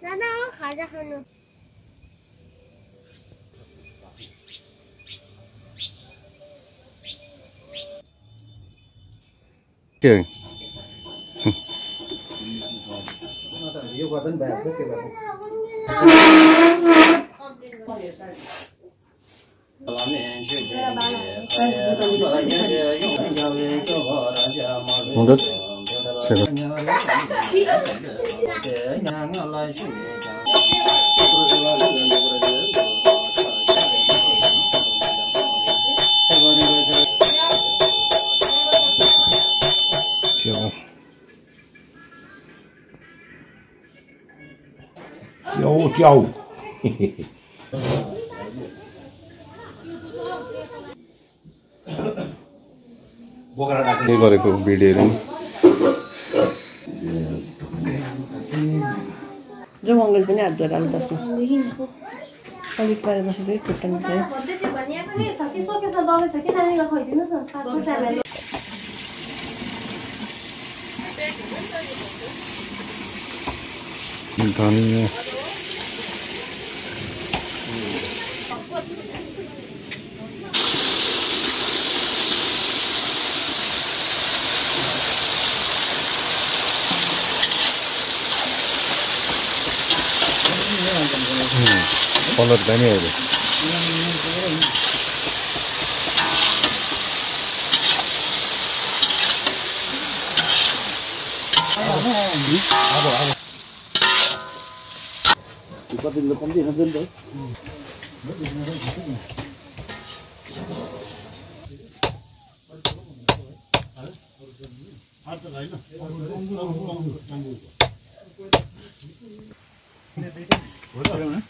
दादा खाजा खानु के यो गर्दा नि भइहाल्छ के गर्नु जाऊ के गरेको भिडियोहरु जो मङ्गल पनि हात धोएर आलु दस्नु अलिक पारे बसेर खुट्टा निकाल्यो धनिया कलर दामी आयो कति कम्ती हुन्छ नि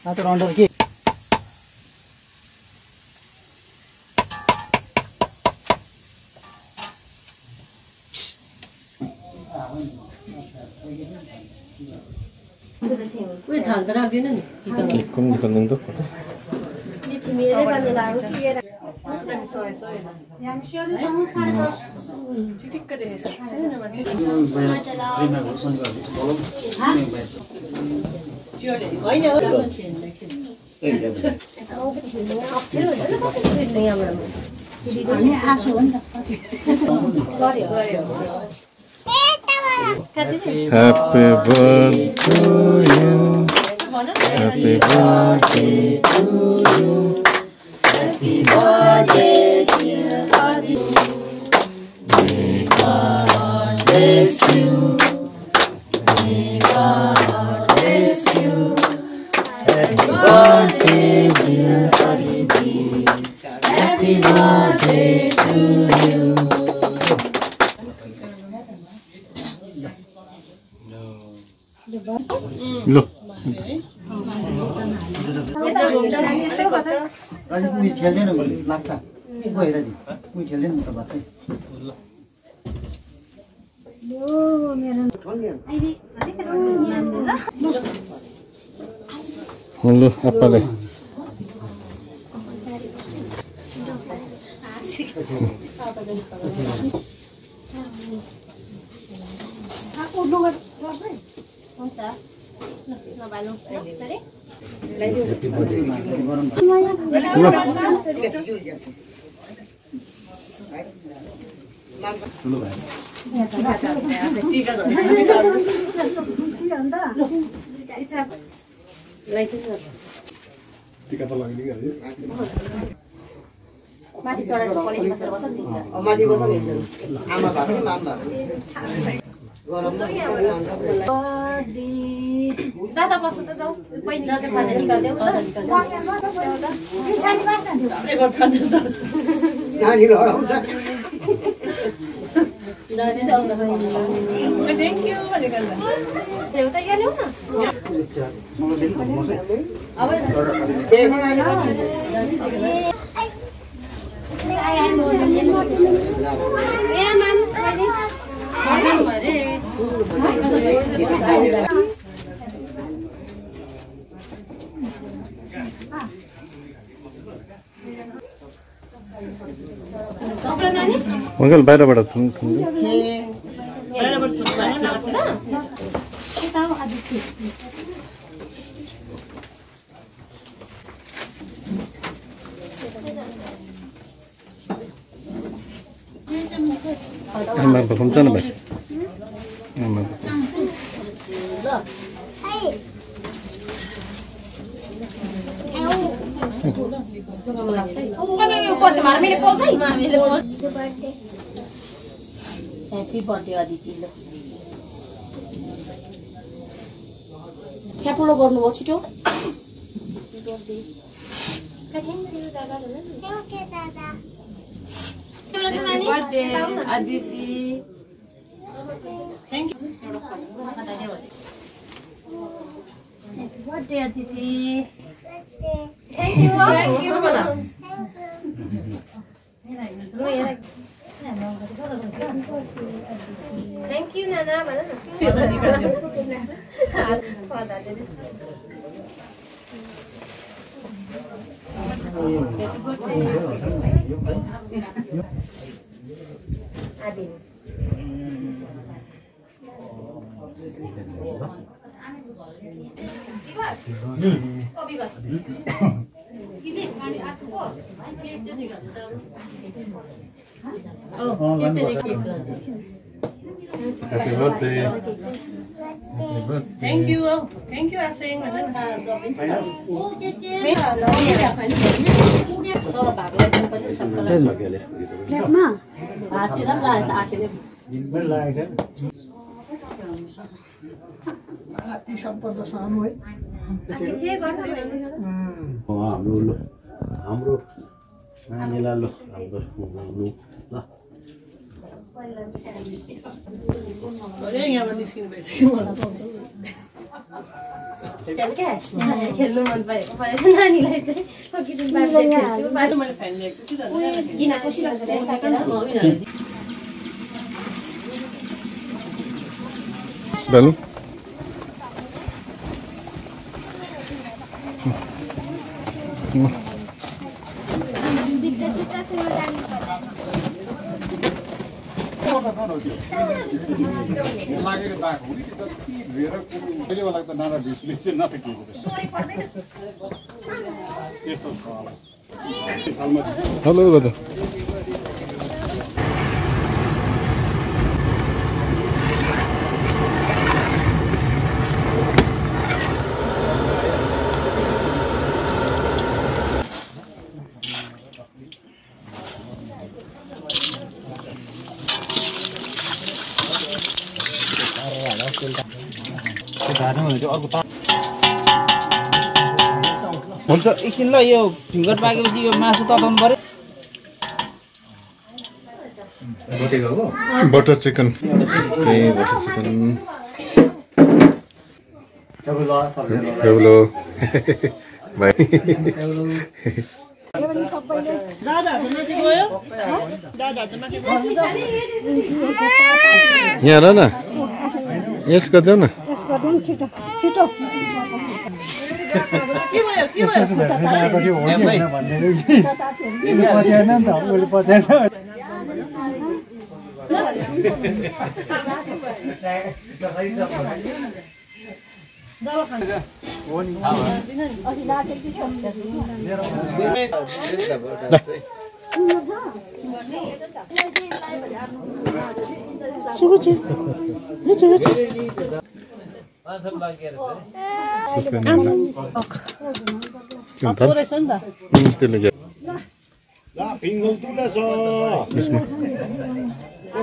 त अन्डर के 왜 다 안 들어가기는 그럼 이거는 또 Happy birthday to you. Happy birthday to you. Happy birthday dear Adi. May God bless you. May God bless you. Happy birthday dear Adi. Happy birthday to you. लो उनी खेल्दैन लाग्छ गएर नि उनी खेल्दैन त भाइ लो अप्पाले हुन्छ नबाल्नु सरी माथि चढेर कलेज बसेर बस्छ नि माथि बस्छ नि आमा भएको मामा दादा बस्नु त जाऊ पहिला त खाना निकाल्देऊ नानी हराउँछ थ्याङ्क यू भनेको एउटा यहाँ ल्याऊ न अङ्कल बाहिरबाट हुन्छ न भाइ ह्याप्पी बर्थडे अदिति ल ठ्यापुलो गर्नुभयो छिटो बर्थडे अदिति थ्याङ्क यू नाना भन Happy birthday. थ्याङ्क यू आसेङ हाम्रो नानीलाई ल हाम्रो यहाँबाट निस्किनु भएछ खेल्नु मन परेको नानीलाई चाहिँ मैले फ्यान ल्याएको किन खुसी लाग्छ Dalu. Hello, brother. हुन्छ एकछिन ल यो फिङ्गर पाकेपछि यो मासु तताउनु पर्यो butter chicken butter chicken hello भाइ यहाँ हेर न यस गरिदेऊ न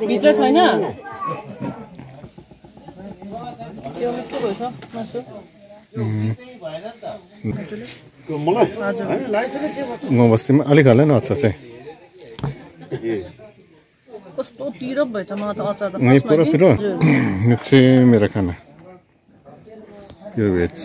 भित्र छैन त्यो मिठो भएछ मासु म बस्तीमा अलिक हाल्यो न अच्छा चाहिँ कस्तो पिरो भएछ मलाई त अचार त नहीं फर्स्टमा पूरा कि। फिर ये छे मेरा खाना ये वेज